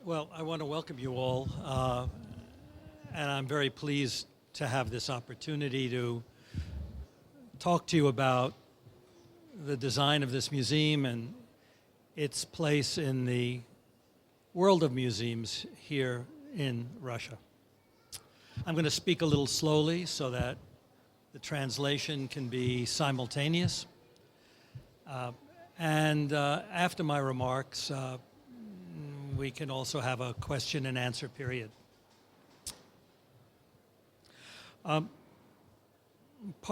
Well, I want to welcome you all, and I'm very pleased to have this opportunity to talk to you about the design of this museum and its place in the world of museums here in Russia. I'm going to speak a little slowly so that the translation can be simultaneous. After my remarks, we can also have a question and answer period. Part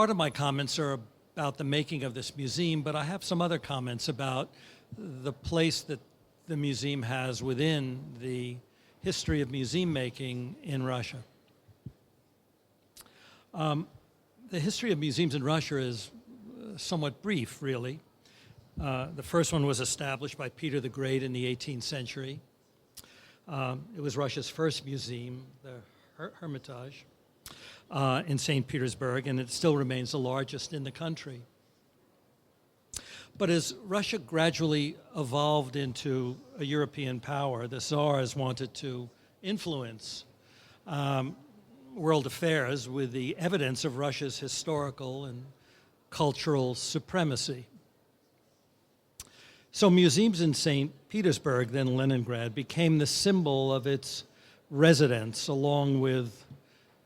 of my comments are about the making of this museum, but I have some other comments about the place that the museum has within the history of museum making in Russia. The history of museums in Russia is somewhat brief, really. The first one was established by Peter the Great in the 18th century. It was Russia's first museum, the Hermitage, in St. Petersburg, and it still remains the largest in the country. But as Russia gradually evolved into a European power, the Tsars wanted to influence world affairs with the evidence of Russia's historical and cultural supremacy. So museums in St. Petersburg, then Leningrad, became the symbol of its residents, along with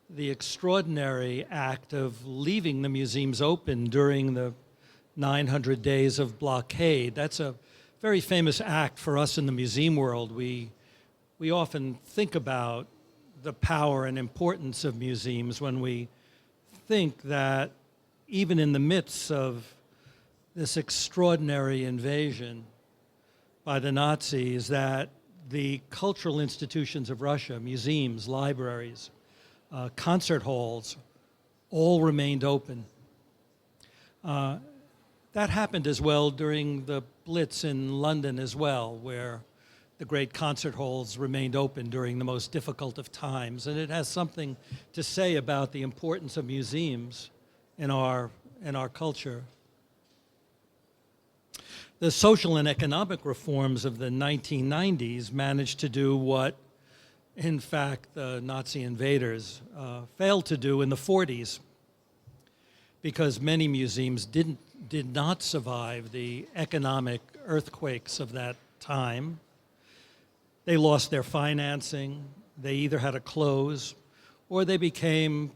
the extraordinary act of leaving the museums open during the 900 days of blockade. That's a very famous act for us in the museum world. We often think about the power and importance of museums when we think that even in the midst of this extraordinary invasion by the Nazis, that the cultural institutions of Russia, museums, libraries, concert halls, all remained open. That happened as well during the Blitz in London as well, where the great concert halls remained open during the most difficult of times. And it has something to say about the importance of museums in our culture. The social and economic reforms of the 1990s managed to do what, in fact, the Nazi invaders failed to do in the 40s, because many museums did not survive the economic earthquakes of that time. They lost their financing, they either had to close, or they became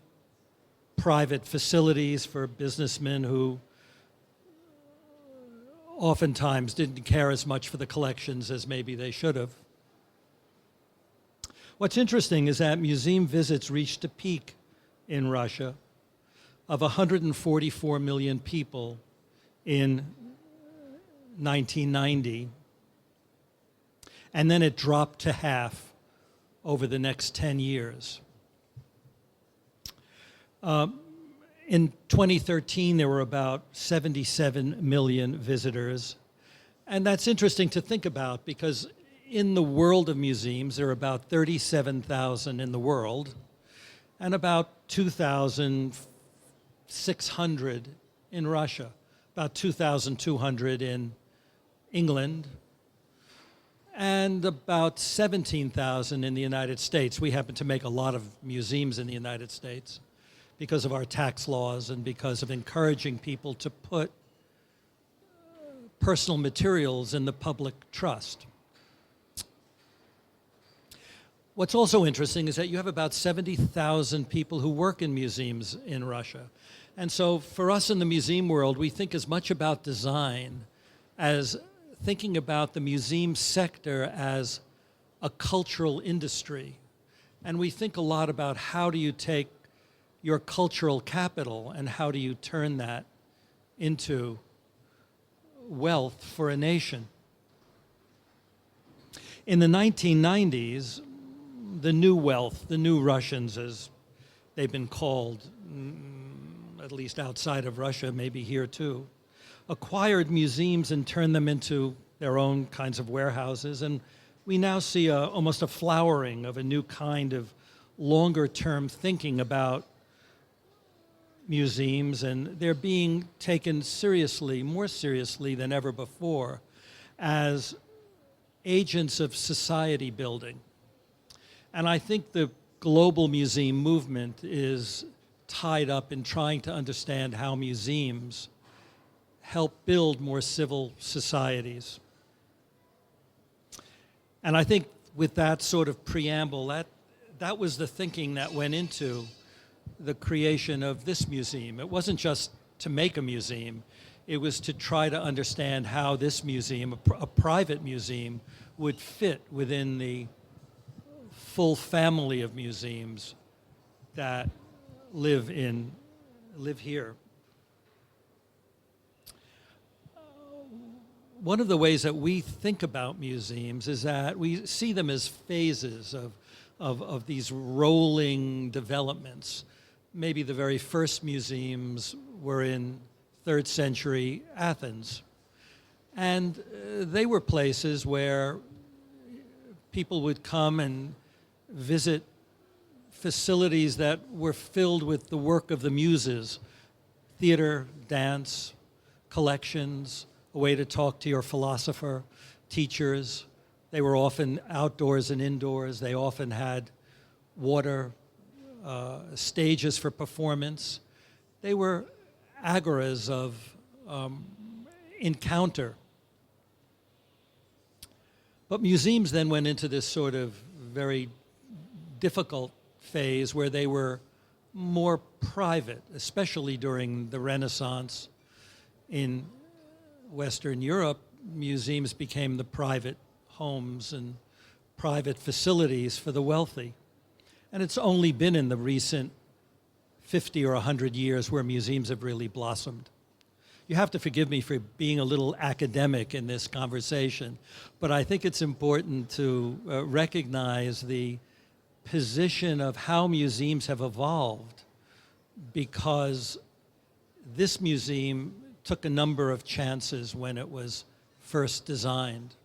private facilities for businessmen who oftentimes didn't care as much for the collections as maybe they should have. What's interesting is that museum visits reached a peak in Russia of 144 million people in 1990, and then it dropped to half over the next 10 years. In 2013, there were about 77 million visitors. And that's interesting to think about, because in the world of museums, there are about 37,000 in the world and about 2,600 in Russia, about 2,200 in England, and about 17,000 in the United States. We happen to make a lot of museums in the United States because of our tax laws and because of encouraging people to put personal materials in the public trust. What's also interesting is that you have about 70,000 people who work in museums in Russia. And so for us in the museum world, we think as much about design as thinking about the museum sector as a cultural industry. And we think a lot about how do you take your cultural capital and how do you turn that into wealth for a nation. In the 1990s, the new wealth, the new Russians, as they've been called, at least outside of Russia, maybe here too, acquired museums and turned them into their own kinds of warehouses. And we now see almost a flowering of a new kind of longer-term thinking about museums, and they're being taken seriously, more seriously than ever before, as agents of society building. And I think the global museum movement is tied up in trying to understand how museums help build more civil societies. And I think with that sort of preamble, that was the thinking that went into the creation of this museum. It wasn't just to make a museum, it was to try to understand how this museum, a private museum, would fit within the full family of museums that live here. One of the ways that we think about museums is that we see them as phases of these rolling developments. Maybe the very first museums were in 3rd century Athens. And they were places where people would come and visit facilities that were filled with the work of the muses, theater, dance, collections, a way to talk to your philosopher, teachers. They were often outdoors and indoors. They often had water, stages for performance. They were agoras of encounter. But museums then went into this sort of very difficult phase where they were more private, especially during the Renaissance. In Western Europe, museums became the private homes and private facilities for the wealthy. And it's only been in the recent 50 or 100 years where museums have really blossomed. You have to forgive me for being a little academic in this conversation, but I think it's important to recognize the position of how museums have evolved, because this museum took a number of chances when it was first designed.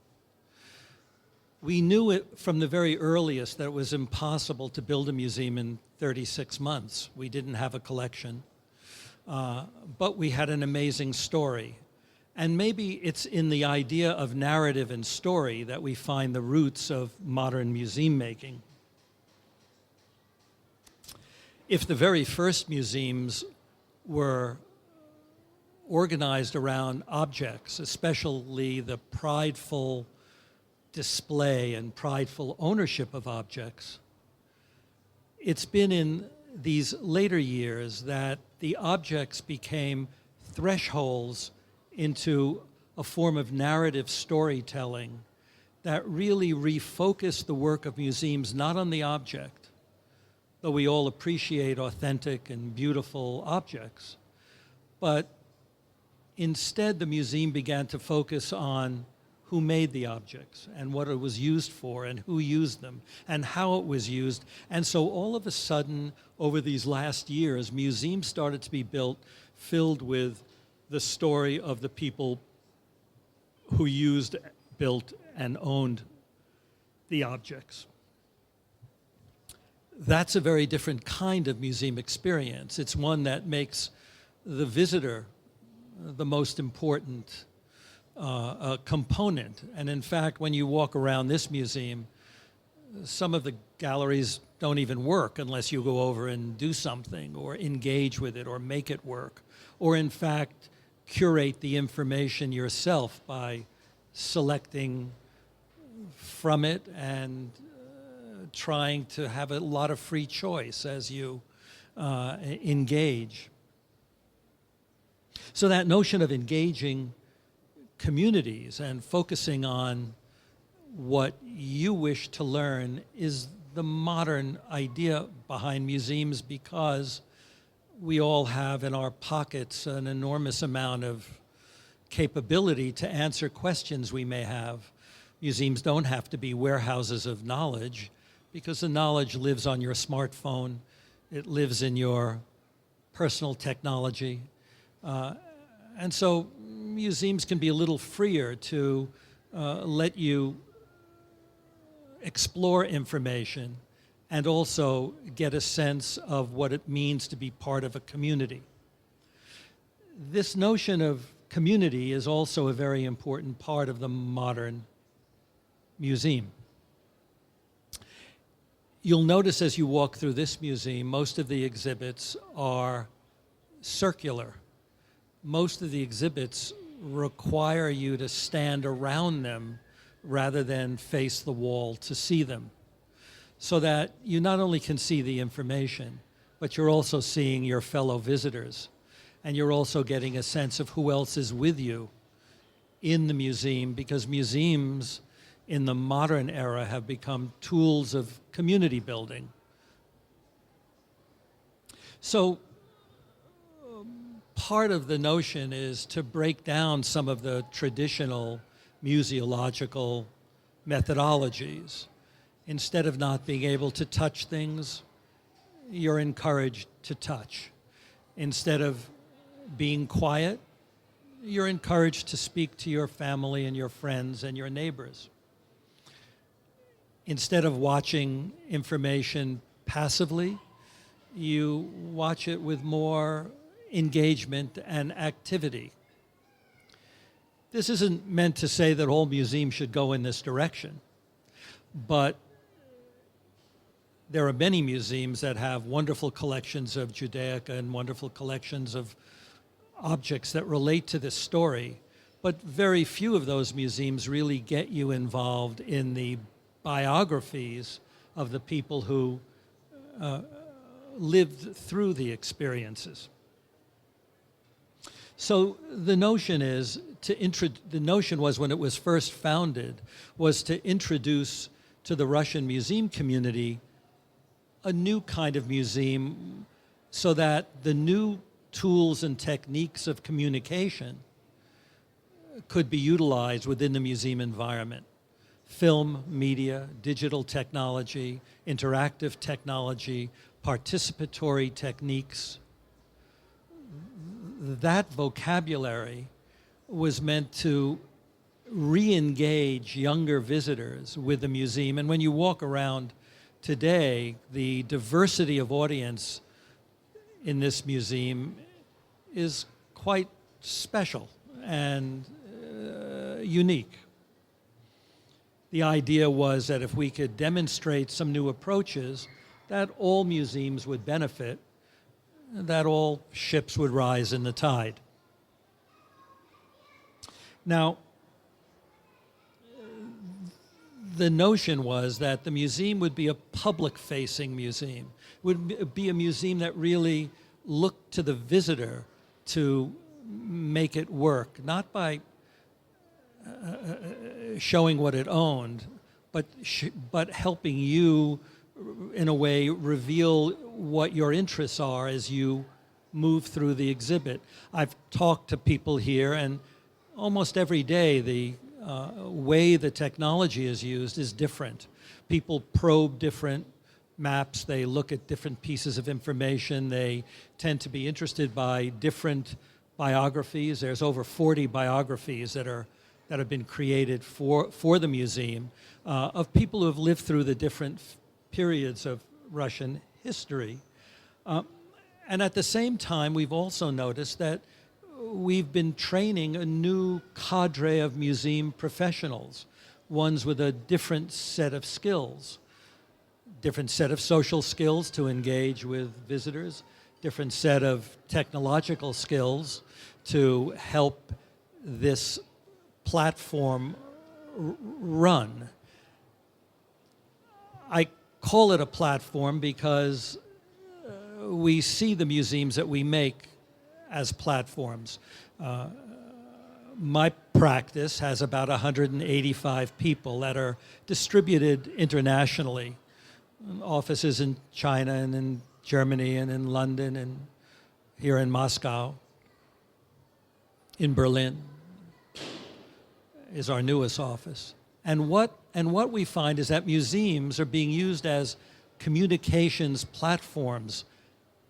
We knew it from the very earliest that it was impossible to build a museum in 36 months. We didn't have a collection, but we had an amazing story. And maybe it's in the idea of narrative and story that we find the roots of modern museum making. If the very first museums were organized around objects, especially the prideful display and prideful ownership of objects, it's been in these later years that the objects became thresholds into a form of narrative storytelling that really refocused the work of museums not on the object, though we all appreciate authentic and beautiful objects, but instead the museum began to focus on who made the objects and what it was used for and who used them and how it was used. And so all of a sudden, over these last years, museums started to be built filled with the story of the people who used, built, and owned the objects. That's a very different kind of museum experience. It's one that makes the visitor the most important component. And in fact, when you walk around this museum, some of the galleries don't even work unless you go over and do something or engage with it or make it work, or in fact, curate the information yourself by selecting from it and trying to have a lot of free choice as you engage. So that notion of engaging communities and focusing on what you wish to learn is the modern idea behind museums, because we all have in our pockets an enormous amount of capability to answer questions we may have. Museums don't have to be warehouses of knowledge, because the knowledge lives on your smartphone, it lives in your personal technology. And so museums can be a little freer to let you explore information and also get a sense of what it means to be part of a community. This notion of community is also a very important part of the modern museum. You'll notice as you walk through this museum, most of the exhibits are circular. Most of the exhibits require you to stand around them rather than face the wall to see them, so that you not only can see the information, but you're also seeing your fellow visitors, and you're also getting a sense of who else is with you in the museum, because museums in the modern era have become tools of community building. So part of the notion is to break down some of the traditional museological methodologies. Instead of not being able to touch things, you're encouraged to touch. Instead of being quiet, you're encouraged to speak to your family and your friends and your neighbors. Instead of watching information passively, you watch it with more engagement and activity. This isn't meant to say that all museums should go in this direction, but there are many museums that have wonderful collections of Judaica and wonderful collections of objects that relate to this story, but very few of those museums really get you involved in the biographies of the people who lived through the experiences. So the notion is the notion was, when it was first founded, was to introduce to the Russian museum community a new kind of museum, so that the new tools and techniques of communication could be utilized within the museum environment. Film, media, digital technology, interactive technology, participatory techniques. That vocabulary was meant to re-engage younger visitors with the museum. And when you walk around today, the diversity of audience in this museum is quite special and unique. The idea was that if we could demonstrate some new approaches, that all museums would benefit, that all ships would rise in the tide. Now, the notion was that the museum would be a public-facing museum. It would be a museum that really looked to the visitor to make it work, not by showing what it owned, but helping you, in a way, reveal what your interests are as you move through the exhibit. I've talked to people here, and almost every day the way the technology is used is different. People probe different maps, they look at different pieces of information, they tend to be interested by different biographies. There's over 40 biographies that have been created for the museum of people who have lived through the different periods of Russian history. And at the same time, we've also noticed that we've been training a new cadre of museum professionals, ones with a different set of skills, different set of social skills to engage with visitors, different set of technological skills to help this platform run. I call it a platform because we see the museums that we make as platforms. My practice has about 185 people that are distributed internationally, offices in China and in Germany and in London and here in Moscow. In Berlin is our newest office. And what we find is that museums are being used as communications platforms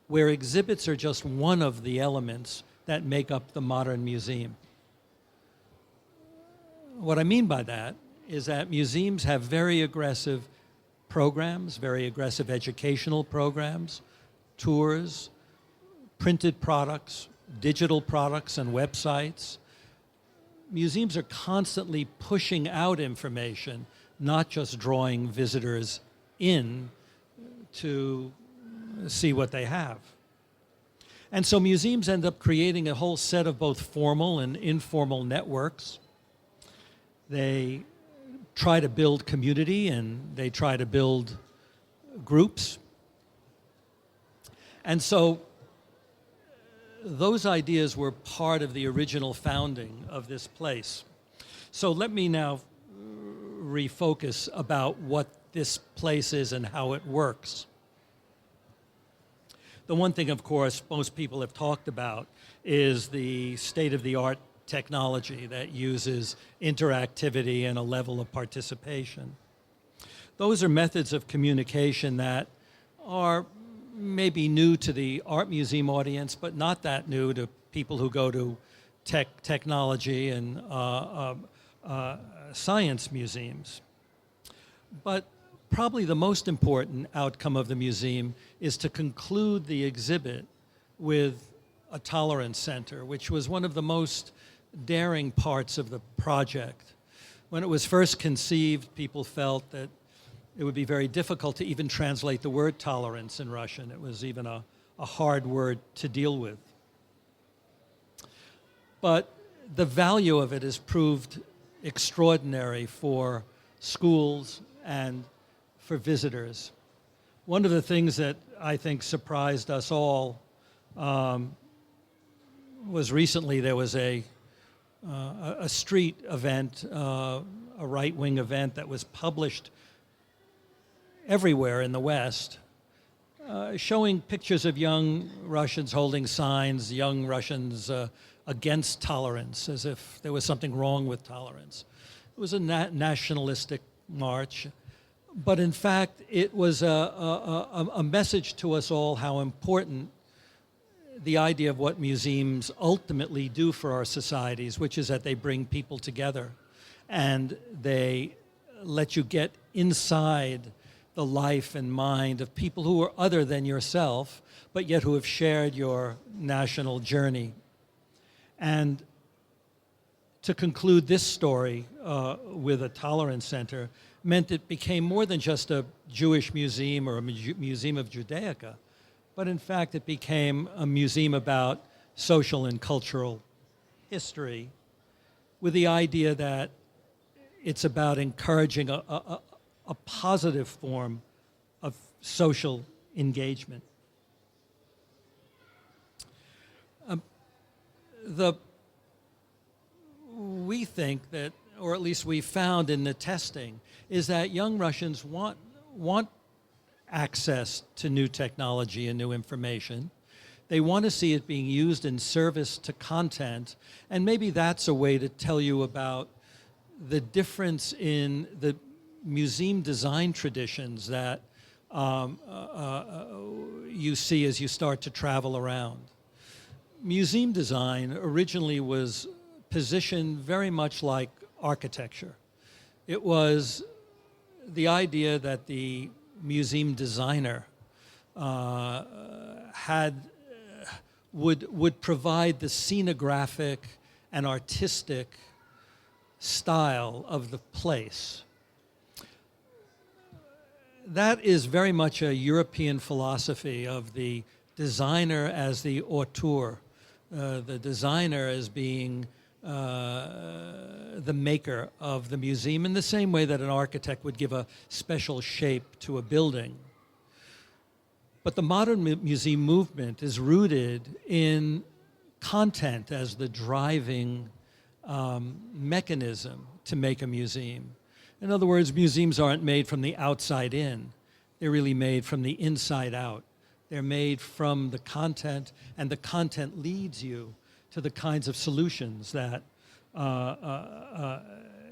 where exhibits are just one of the elements that make up the modern museum. What I mean by that is that museums have very aggressive programs, very aggressive educational programs, tours, printed products, digital products and websites. Museums are constantly pushing out information not just drawing visitors in to see what they have. And so museums end up creating a whole set of both formal and informal networks. They try to build community and they try to build groups. And so those ideas were part of the original founding of this place. So let me now refocus about what this place is and how it works. The one thing, of course, most people have talked about is the state-of-the-art technology that uses interactivity and a level of participation. Those are methods of communication that are maybe new to the art museum audience, but not that new to people who go to technology and science museums. But probably the most important outcome of the museum is to conclude the exhibit with a tolerance center, which was one of the most daring parts of the project. When it was first conceived, people felt that it would be very difficult to even translate the word tolerance in Russian. It was even a hard word to deal with. But the value of it has proved extraordinary for schools and for visitors. One of the things that I think surprised us all was recently there was a street event, a right-wing event that was published everywhere in the West, showing pictures of young Russians holding signs, young Russians against tolerance, as if there was something wrong with tolerance. It was a nationalistic march, but in fact, it was a message to us all how important the idea of what museums ultimately do for our societies, which is that they bring people together and they let you get inside the life and mind of people who are other than yourself, but yet who have shared your national journey. And to conclude this story with a tolerance center meant it became more than just a Jewish museum or a museum of Judaica, but in fact it became a museum about social and cultural history with the idea that it's about encouraging a positive form of social engagement. We think that, or at least we found in the testing, is that young Russians want access to new technology and new information. They want to see it being used in service to content, and maybe that's a way to tell you about the difference in the museum design traditions that you see as you start to travel around. Museum design originally was positioned very much like architecture. It was the idea that the museum designer would provide the scenographic and artistic style of the place. That is very much a European philosophy of the designer as the auteur, the designer as being the maker of the museum, in the same way that an architect would give a special shape to a building. But the modern museum movement is rooted in content as the driving mechanism to make a museum. In other words, museums aren't made from the outside in. They're really made from the inside out. They're made from the content, and the content leads you to the kinds of solutions that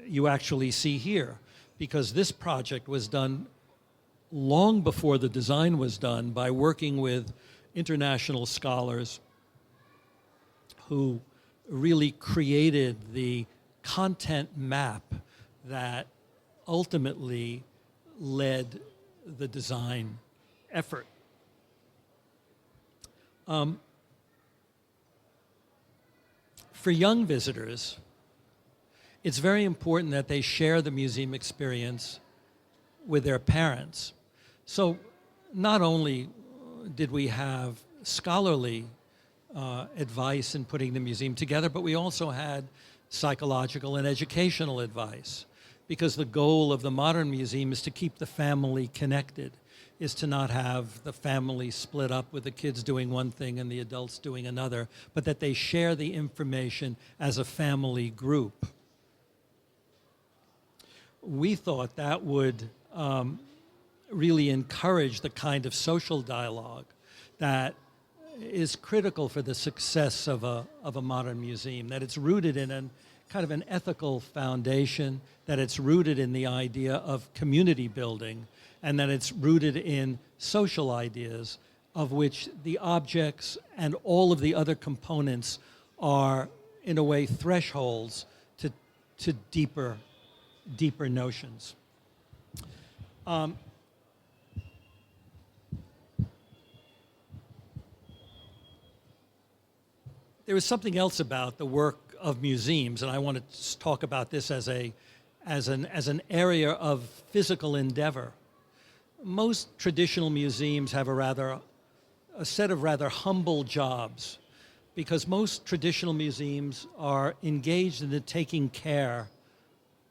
you actually see here. Because this project was done long before the design was done by working with international scholars who really created the content map that ultimately led the design effort. For young visitors, it's very important that they share the museum experience with their parents. So not only did we have scholarly advice in putting the museum together, but we also had psychological and educational advice, because the goal of the modern museum is to keep the family connected, is to not have the family split up with the kids doing one thing and the adults doing another, but that they share the information as a family group. We thought that would really encourage the kind of social dialogue that is critical for the success of a modern museum, that it's rooted in kind of an ethical foundation, that it's rooted in the idea of community building, and that it's rooted in social ideas, of which the objects and all of the other components are, in a way, thresholds to deeper notions. There is something else about the work of museums, and I want to talk about this as an area of physical endeavor. Most traditional museums have a set of rather humble jobs, because most traditional museums are engaged in the taking care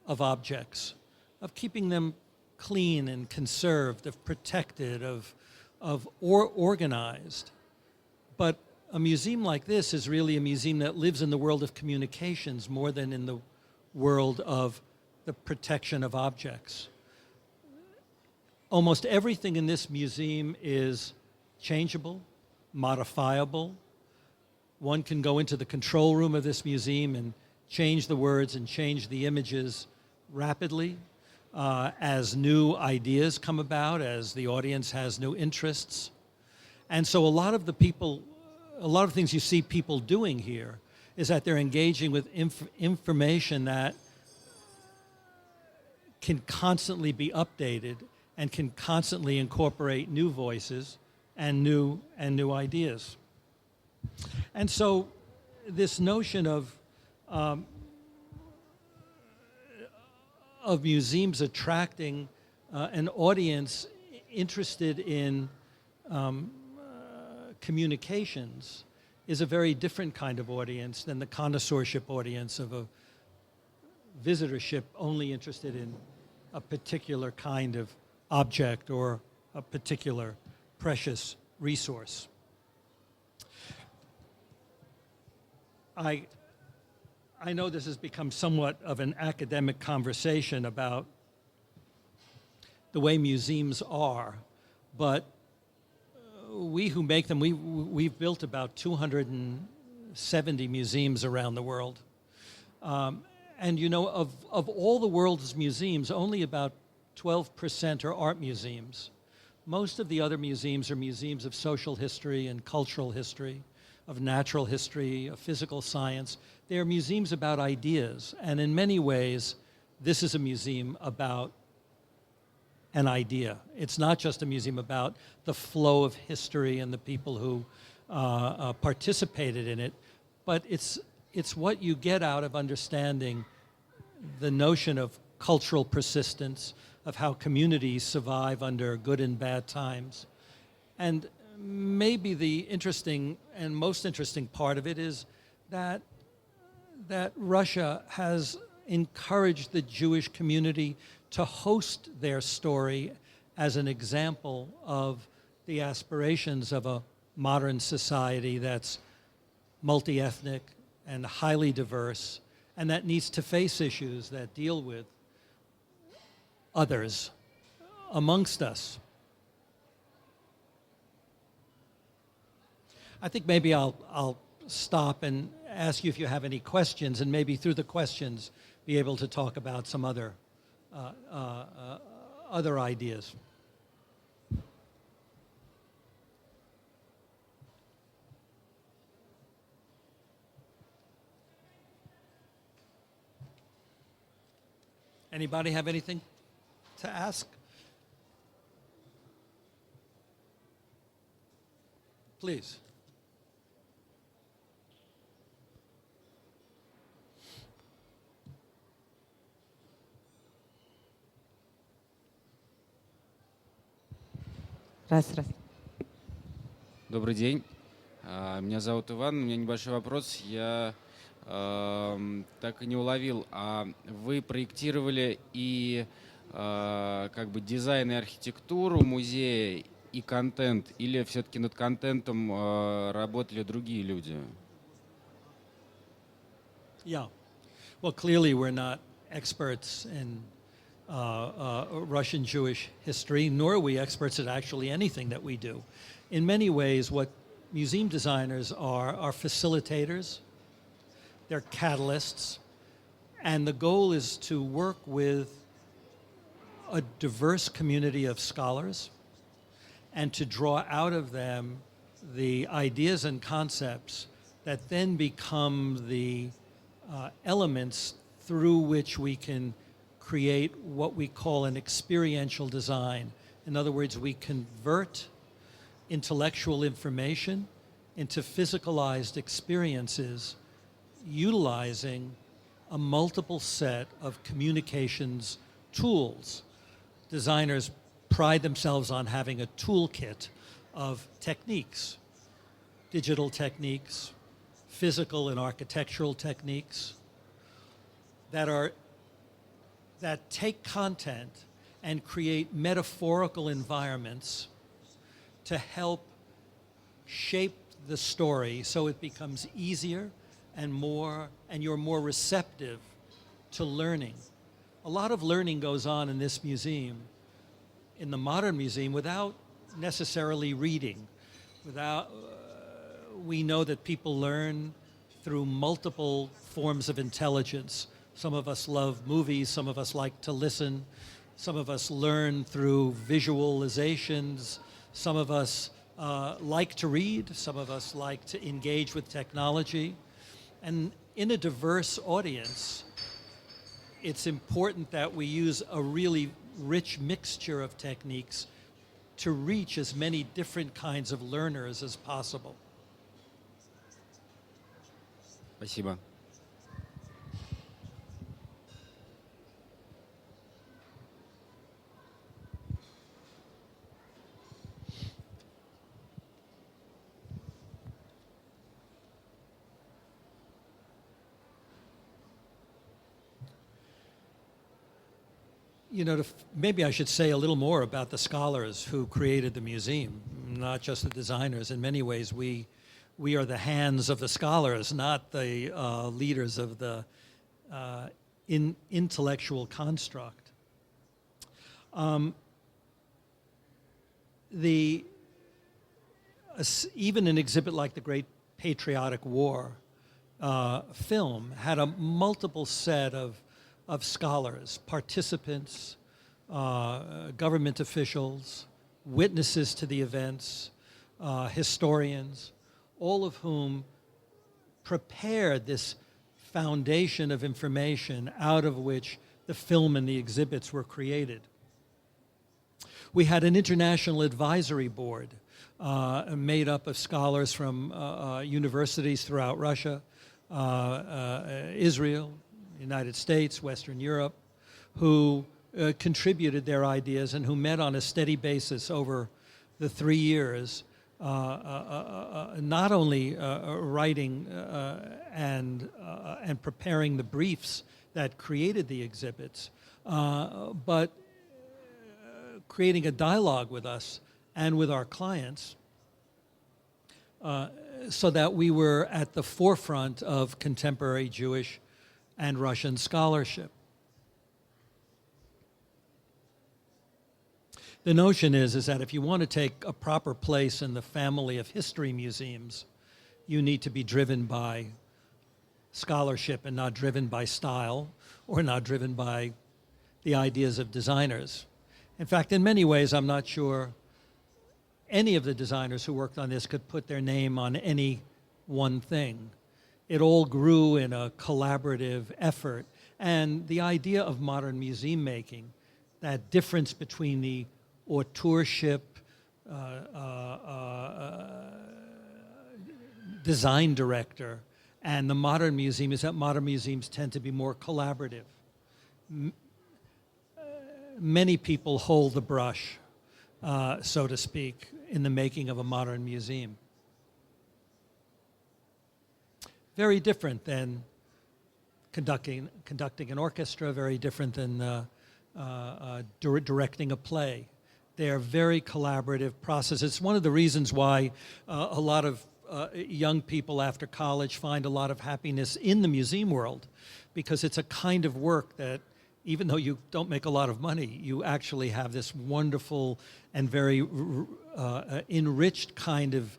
of objects, of keeping them clean and conserved, of protected, of organized. But a museum like this is really a museum that lives in the world of communications more than in the world of the protection of objects. Almost everything in this museum is changeable, modifiable. One can go into the control room of this museum and change the words and change the images rapidly as new ideas come about, as the audience has new interests. And so a lot of things you see people doing here is that they're engaging with information that can constantly be updated and can constantly incorporate new voices and new ideas. And so this notion of museums attracting an audience interested in communications is a very different kind of audience than the connoisseurship audience of a visitorship only interested in a particular kind of object or a particular precious resource. I know this has become somewhat of an academic conversation about the way museums are, but we who make them, we've built about 270 museums around the world. And you know, of all the world's museums, only about 12% are art museums. Most of the other museums are museums of social history and cultural history, of natural history, of physical science. They are museums about ideas, and in many ways, this is a museum about an idea. It's not just a museum about the flow of history and the people who participated in it, but it's what you get out of understanding the notion of cultural persistence, of how communities survive under good and bad times. And maybe the interesting and most interesting part of it is that Russia has encouraged the Jewish community to host their story as an example of the aspirations of a modern society that's multi-ethnic and highly diverse, and that needs to face issues that deal with others amongst us. I think maybe I'll stop and ask you if you have any questions, and maybe through the questions be able to talk about some other ideas. Anybody have anything to ask? Please. Раз. Добрый день. Меня зовут Иван. У меня небольшой вопрос. Я так и не уловил. А вы проектировали и как бы дизайн и архитектуру музея, и контент, или все-таки над контентом работали другие люди? Yeah. Well, clearly we're not experts in Russian Jewish history, nor are we experts at actually anything that we do. In many ways, what museum designers are facilitators, they're catalysts, and the goal is to work with a diverse community of scholars and to draw out of them the ideas and concepts that then become the elements through which we can create what we call an experiential design. In other words, we convert intellectual information into physicalized experiences utilizing a multiple set of communications tools. Designers pride themselves on having a toolkit of techniques, digital techniques, physical and architectural techniques that take content and create metaphorical environments to help shape the story so it becomes easier and you're more receptive to learning. A lot of learning goes on in this museum, in the modern museum, without necessarily reading. We know that people learn through multiple forms of intelligence. Some of us love movies, some of us like to listen, some of us learn through visualizations, some of us like to read, some of us like to engage with technology. And in a diverse audience, it's important that we use a really rich mixture of techniques to reach as many different kinds of learners as possible. Спасибо. You know, maybe I should say a little more about the scholars who created the museum, not just the designers. In many ways, we are the hands of the scholars, not the leaders of the intellectual construct. Even an exhibit like the Great Patriotic War film had a multiple set of scholars, participants, government officials, witnesses to the events, historians, all of whom prepared this foundation of information out of which the film and the exhibits were created. We had an international advisory board made up of scholars from universities throughout Russia, Israel, United States, Western Europe, who contributed their ideas and who met on a steady basis over the 3 years, not only writing and preparing the briefs that created the exhibits, but creating a dialogue with us and with our clients so that we were at the forefront of contemporary Jewish and Russian scholarship. The notion is that if you want to take a proper place in the family of history museums, you need to be driven by scholarship and not driven by style or not driven by the ideas of designers. In fact, in many ways, I'm not sure any of the designers who worked on this could put their name on any one thing. It all grew in a collaborative effort. And the idea of modern museum making, that difference between the authorship, design director, and the modern museum is that modern museums tend to be more collaborative. Many people hold the brush. so to speak, in the making of a modern museum. Very different than conducting an orchestra, very different than directing a play. They are very collaborative processes. It's one of the reasons why a lot of young people after college find a lot of happiness in the museum world, because it's a kind of work that, even though you don't make a lot of money, you actually have this wonderful and very enriched kind of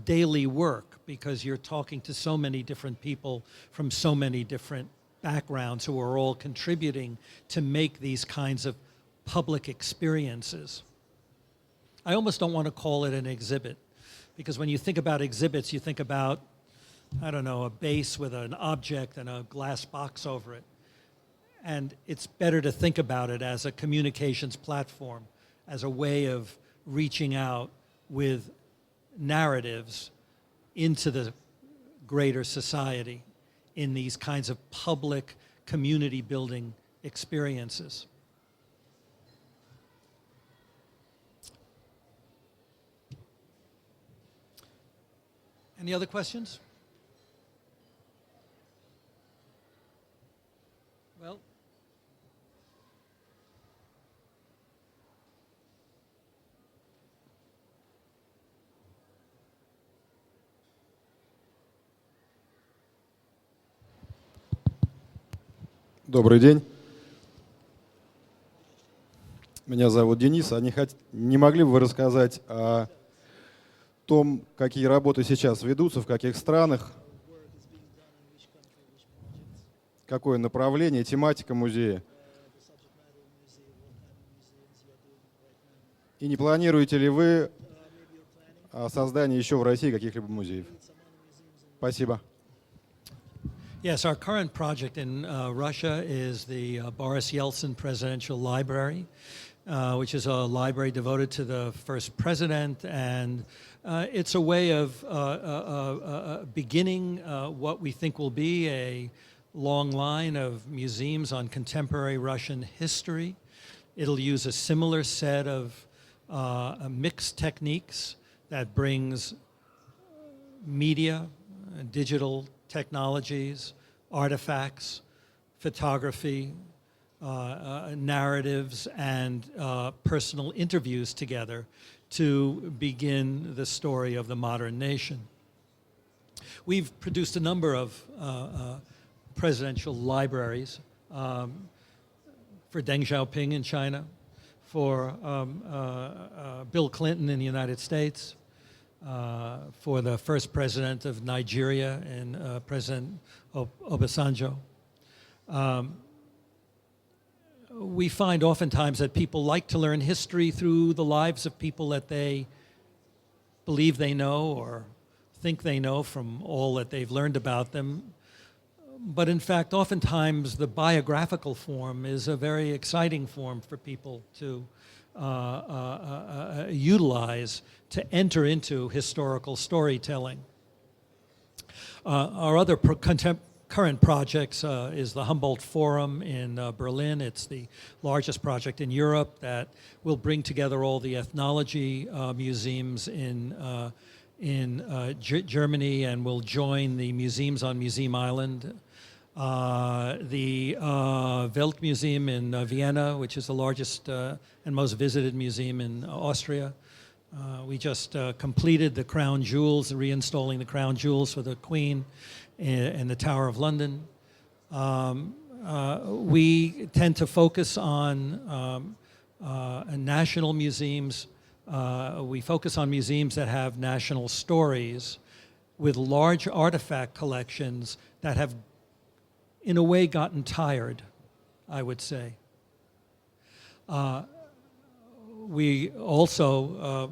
daily work, because you're talking to so many different people from so many different backgrounds who are all contributing to make these kinds of public experiences. I almost don't want to call it an exhibit, because when you think about exhibits, you think about, I don't know, a base with an object and a glass box over it. And it's better to think about it as a communications platform, as a way of reaching out with narratives into the greater society in these kinds of public community building experiences. Any other questions? Well, Добрый день. Меня зовут Денис. Не могли бы вы рассказать о том, какие работы сейчас ведутся, в каких странах, какое направление, тематика музея? И не планируете ли вы создание еще в России каких-либо музеев? Спасибо. yes, our current project in Russia is the Boris Yeltsin Presidential Library, which is a library devoted to the first president, and it's a way of beginning what we think will be a long line of museums on contemporary Russian history. It'll use a similar set of mixed techniques that brings media, digital technologies, artifacts, photography, narratives, and personal interviews together to begin the story of the modern nation. We've produced a number of presidential libraries for Deng Xiaoping in China, for Bill Clinton in the United States, for the first president of Nigeria and President Obasanjo. We find oftentimes that people like to learn history through the lives of people that they believe they know or think they know from all that they've learned about them. But in fact, oftentimes the biographical form is a very exciting form for people to utilize to enter into historical storytelling. Our other current projects is the Humboldt Forum in Berlin. It's the largest project in Europe that will bring together all the ethnology museums in Germany and will join the museums on Museum Island. The Weltmuseum in Vienna, which is the largest and most visited museum in Austria. We just completed the crown jewels, reinstalling the crown jewels for the Queen in the Tower of London. We tend to focus on national museums. We focus on museums that have national stories with large artifact collections that have, in a way, gotten tired, I would say. We also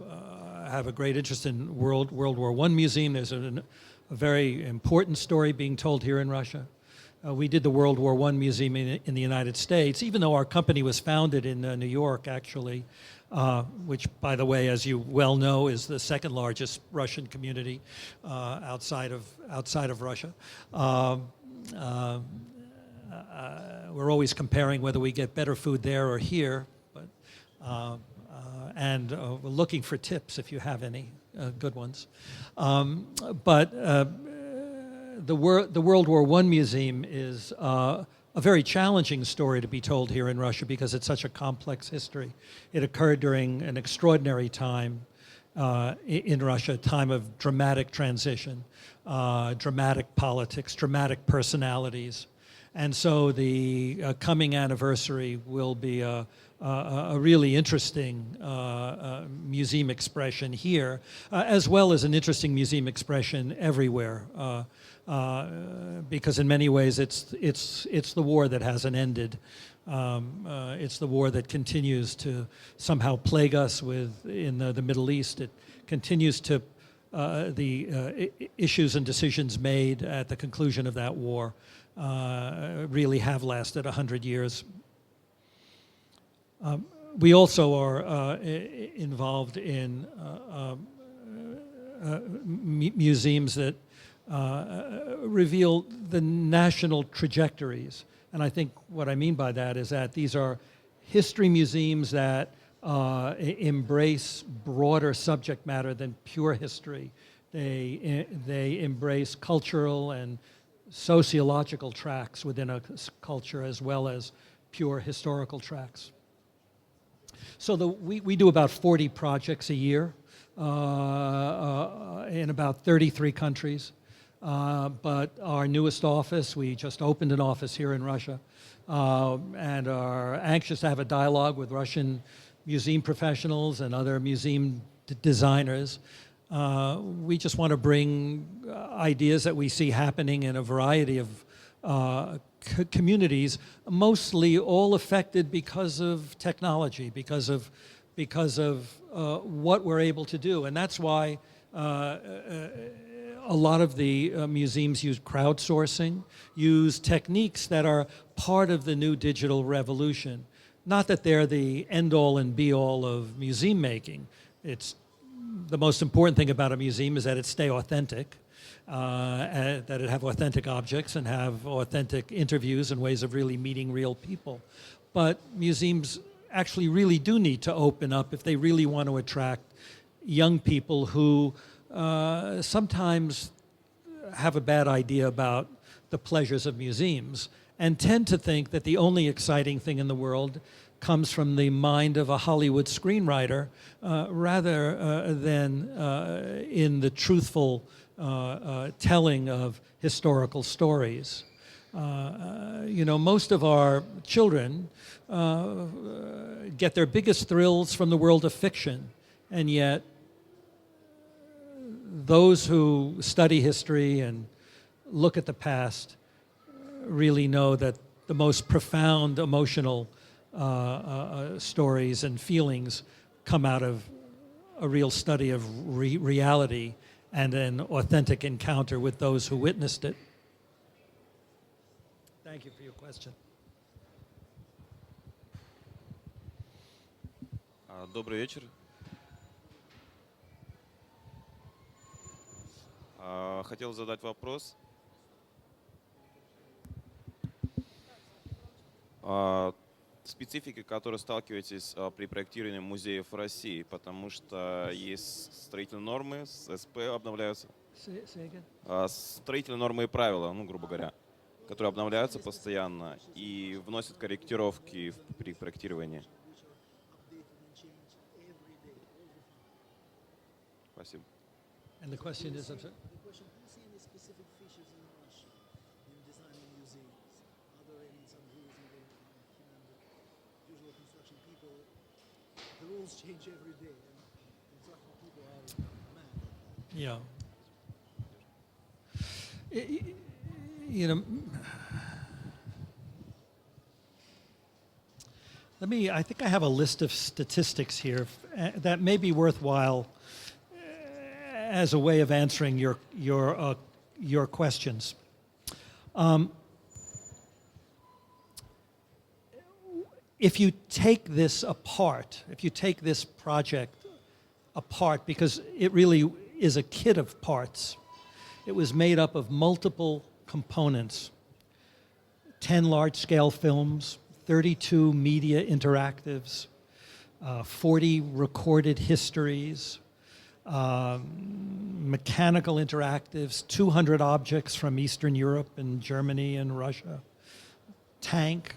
have a great interest in World War I museum. There's a very important story being told here in Russia. We did the World War I museum in the United States, even though our company was founded in New York, actually, which, by the way, as you well know, is the second largest Russian community outside of Russia. We're always comparing whether we get better food there or here, but and we're looking for tips if you have any good ones. But the World War I Museum is a very challenging story to be told here in Russia because it's such a complex history. It occurred during an extraordinary time in Russia, a time of dramatic transition, dramatic politics, dramatic personalities. And so the coming anniversary will be a really interesting museum expression here, as well as an interesting museum expression everywhere. Because in many ways it's the war that hasn't ended. It's the war that continues to somehow plague us in the Middle East. It continues to the issues and decisions made at the conclusion of that war really have lasted 100 years. We also are involved in museums that reveal the national trajectories. And I think what I mean by that is that these are history museums that embrace broader subject matter than pure history. They embrace cultural and sociological tracks within a culture as well as pure historical tracks. So we do about 40 projects a year in about 33 countries. But our newest office, we just opened an office here in Russia and are anxious to have a dialogue with Russian museum professionals and other museum designers. We just want to bring ideas that we see happening in a variety of communities, mostly all affected because of technology, because of what we're able to do. And that's why a lot of the museums use crowdsourcing, use techniques that are part of the new digital revolution. Not that they're the end-all and be-all of museum making. It's the most important thing about a museum is that it stay authentic, that it have authentic objects and have authentic interviews and ways of really meeting real people. But museums actually really do need to open up if they really want to attract young people who sometimes have a bad idea about the pleasures of museums and tend to think that the only exciting thing in the world comes from the mind of a Hollywood screenwriter rather than in the truthful telling of historical stories. Most of our children get their biggest thrills from the world of fiction, and yet those who study history and look at the past really know that the most profound emotional stories and feelings come out of a real study of reality and an authentic encounter with those who witnessed it. Thank you for your question. Добрый вечер. Хотел задать вопрос. Специфика, которой сталкиваетесь при проектировании музеев в России, потому что есть строительные нормы, СП обновляются. Строительные нормы и правила, грубо говоря, которые обновляются постоянно и вносят корректировки при проектировании. Спасибо. And the question is, I'm sorry? The question, do you see any specific features in Russia in designing museums? Are there any some rules in the usual construction people? The rules change every day, and construction people are mad at that. Yeah. I think I have a list of statistics here that may be worthwhile as a way of answering your questions. If you take this apart, if you take this project apart, because it really is a kit of parts, it was made up of multiple components, 10 large-scale films, 32 media interactives, 40 recorded histories, mechanical interactives, 200 objects from Eastern Europe and Germany and Russia, tank,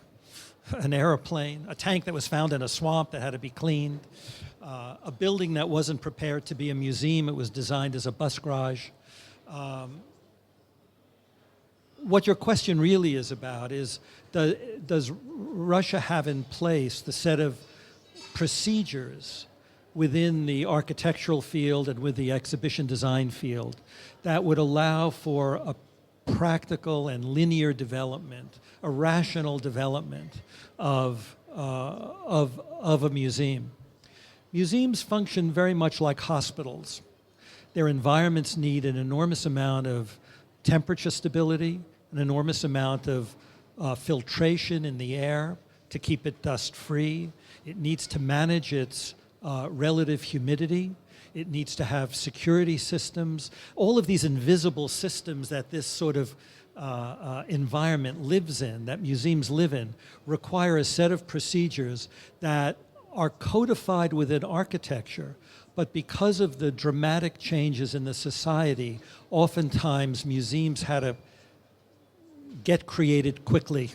an airplane, a tank that was found in a swamp that had to be cleaned, a building that wasn't prepared to be a museum, it was designed as a bus garage. What your question really is about is, does Russia have in place the set of procedures within the architectural field and with the exhibition design field that would allow for a practical and linear development, a rational development of a museum? Museums function very much like hospitals. Their environments need an enormous amount of temperature stability, an enormous amount of filtration in the air to keep it dust-free. It needs to manage its relative humidity. It needs to have security systems. All of these invisible systems that this sort of environment lives in, that museums live in, require a set of procedures that are codified within architecture, but because of the dramatic changes in the society, oftentimes museums had to get created quickly,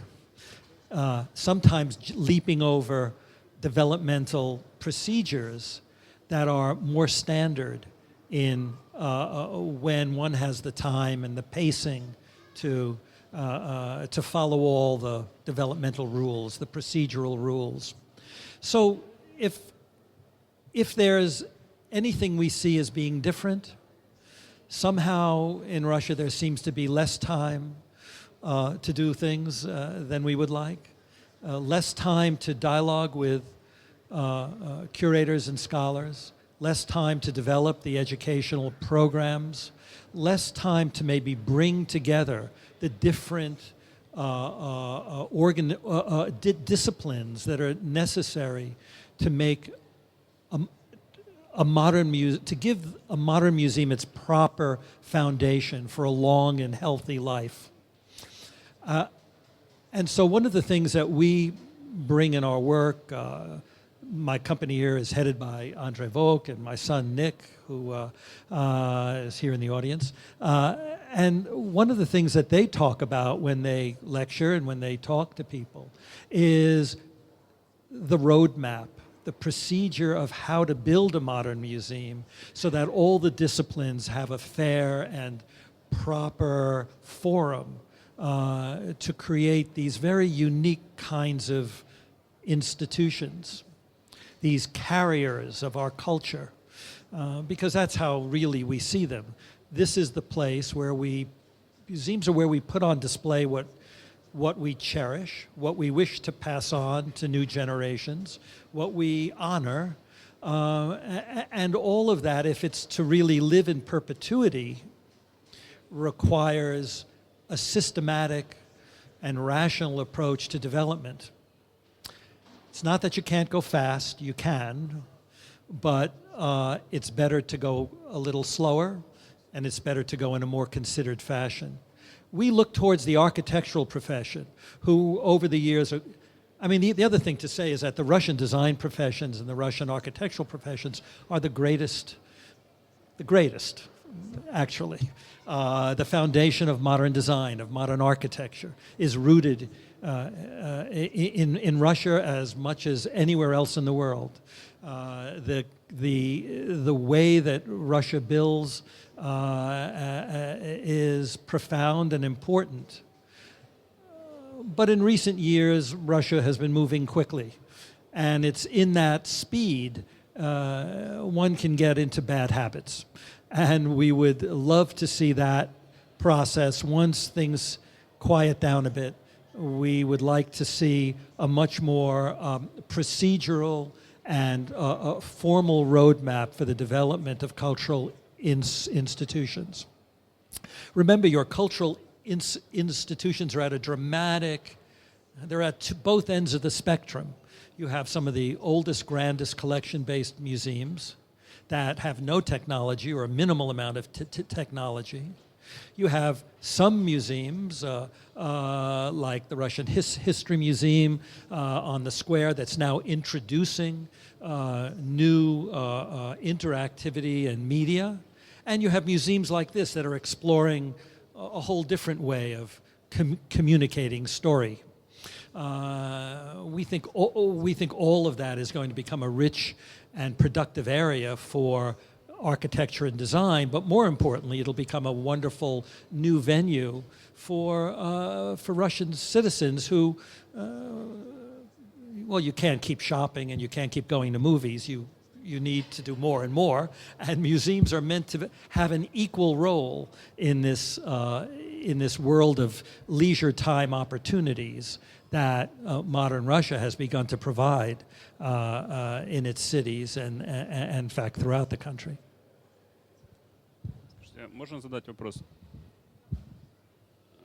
sometimes leaping over developmental procedures that are more standard in when one has the time and the pacing to follow all the developmental rules, the procedural rules. So if there's anything we see as being different, somehow in Russia there seems to be less time to do things than we would like, less time to dialogue with curators and scholars, less time to develop the educational programs, less time to maybe bring together the different disciplines that are necessary to make a modern to give a modern museum its proper foundation for a long and healthy life. And so one of the things that we bring in our work, my company here is headed by Andrei Volk and my son Nick, who is here in the audience. And one of the things that they talk about when they lecture and when they talk to people is the roadmap, the procedure of how to build a modern museum so that all the disciplines have a fair and proper forum to create these very unique kinds of institutions, these carriers of our culture, because that's how really we see them. This is the place where museums are where we put on display what we cherish, what we wish to pass on to new generations, what we honor, and all of that, if it's to really live in perpetuity, requires a systematic and rational approach to development. It's not that you can't go fast, you can, but it's better to go a little slower, and it's better to go in a more considered fashion. We look towards the architectural profession, who over the years are, I mean, the other thing to say is that the Russian design professions and the Russian architectural professions are the greatest, actually. The foundation of modern design, of modern architecture, is rooted in Russia as much as anywhere else in the world. The way that Russia builds is profound and important. But in recent years, Russia has been moving quickly. And it's in that speed one can get into bad habits. And we would love to see that process. Once things quiet down a bit, we would like to see a much more procedural and a formal roadmap for the development of cultural institutions. Remember, your cultural institutions are at a dramatic, they're at both ends of the spectrum. You have some of the oldest, grandest collection-based museums that have no technology or a minimal amount of technology. You have some museums, like the Russian History Museum on the square, that's now introducing new interactivity and media. And you have museums like this that are exploring a whole different way of communicating story. We think all of that is going to become a rich and productive area for architecture and design, but more importantly, it'll become a wonderful new venue for Russian citizens who, well, you can't keep shopping and you can't keep going to movies. You need to do more and more, and museums are meant to have an equal role in this world of leisure time opportunities that modern Russia has begun to provide in its cities and in fact, throughout the country. Можно задать вопрос?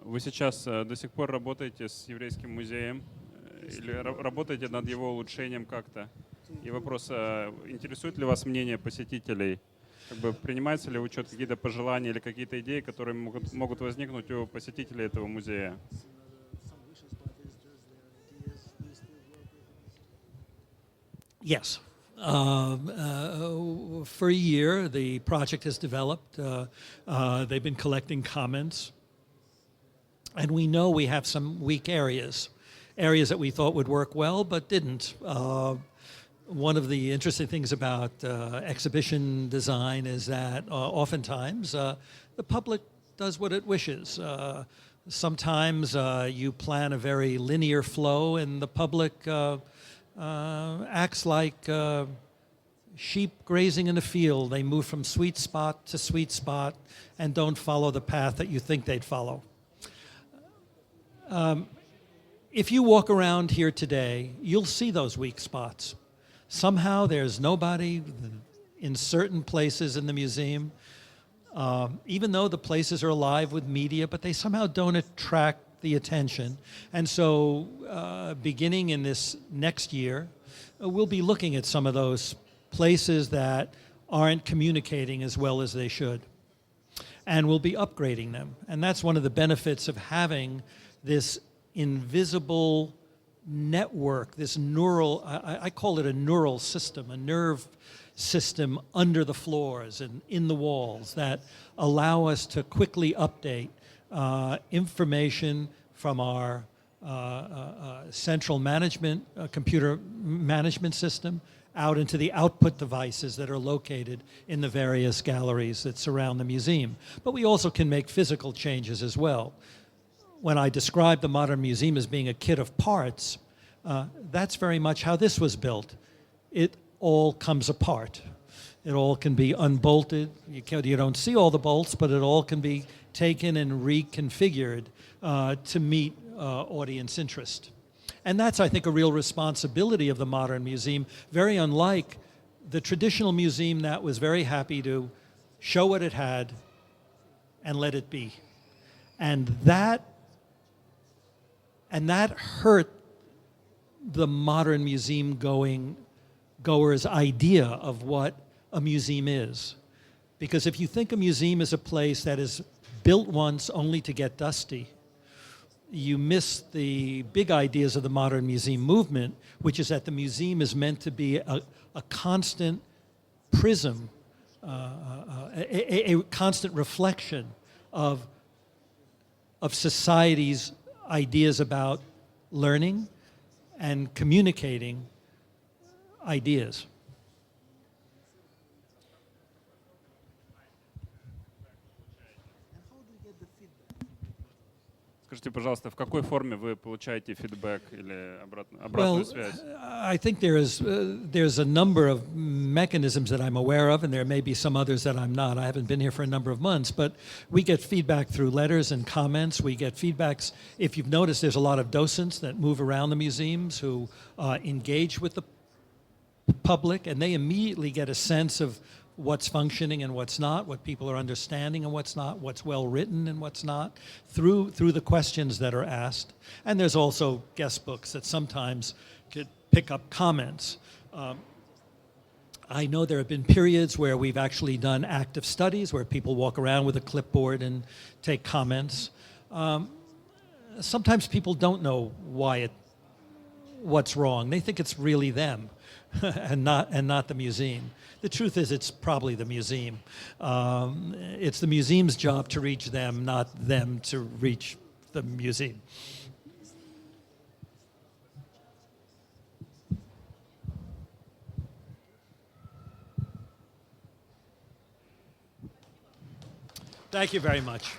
Вы сейчас до сих пор работаете с Еврейским музеем или работаете над его улучшением как-то? И вопрос, интересует ли вас мнение посетителей? Как бы принимается ли в учет какие-то пожелания или какие-то идеи, которые могут возникнуть у посетителей этого музея? Yes. For a year, the project has developed. They've been collecting comments. And we know we have some weak areas that we thought would work well but didn't. One of the interesting things about exhibition design is that oftentimes the public does what it wishes. Sometimes you plan a very linear flow and the public acts like sheep grazing in a field. They move from sweet spot to sweet spot and don't follow the path that you think they'd follow. If you walk around here today, you'll see those weak spots. Somehow there's nobody in certain places in the museum, even though the places are alive with media, but they somehow don't attract the attention. And so beginning in this next year, we'll be looking at some of those places that aren't communicating as well as they should. And we'll be upgrading them. And that's one of the benefits of having this invisible network, this neural, I call it a neural system, a nerve system under the floors and in the walls that allow us to quickly update information from our central management, computer management system out into the output devices that are located in the various galleries that surround the museum. But we also can make physical changes as well. When I describe the modern museum as being a kit of parts, that's very much how this was built. It all comes apart. It all can be unbolted. You don't see all the bolts, but it all can be taken and reconfigured to meet audience interest. And that's, I think, a real responsibility of the modern museum, very unlike the traditional museum that was very happy to show what it had and let it be. And that hurt the modern museum goer's idea of what a museum is. Because if you think a museum is a place that is built once only to get dusty, you miss the big ideas of the modern museum movement, which is that the museum is meant to be a constant prism, a constant reflection of society's ideas about learning and communicating ideas. Скажите, пожалуйста, в какой форме вы получаете фидбэк или обратную связь? I think there's a number of mechanisms that I'm aware of, and there may be some others that I'm not. I haven't been here for a number of months, but we get feedback through letters and comments. We get feedbacks. If you've noticed, there's a lot of docents that move around the museums who engage with the public, and they immediately get a sense of what's functioning and what's not, what people are understanding and what's not, what's well written and what's not, through the questions that are asked. And there's also guest books that sometimes could pick up comments. I know there have been periods where we've actually done active studies where people walk around with a clipboard and take comments. Sometimes people don't know what's wrong. They think it's really them and not the museum. The truth is it's probably the museum. It's the museum's job to reach them, not them to reach the museum. Thank you very much.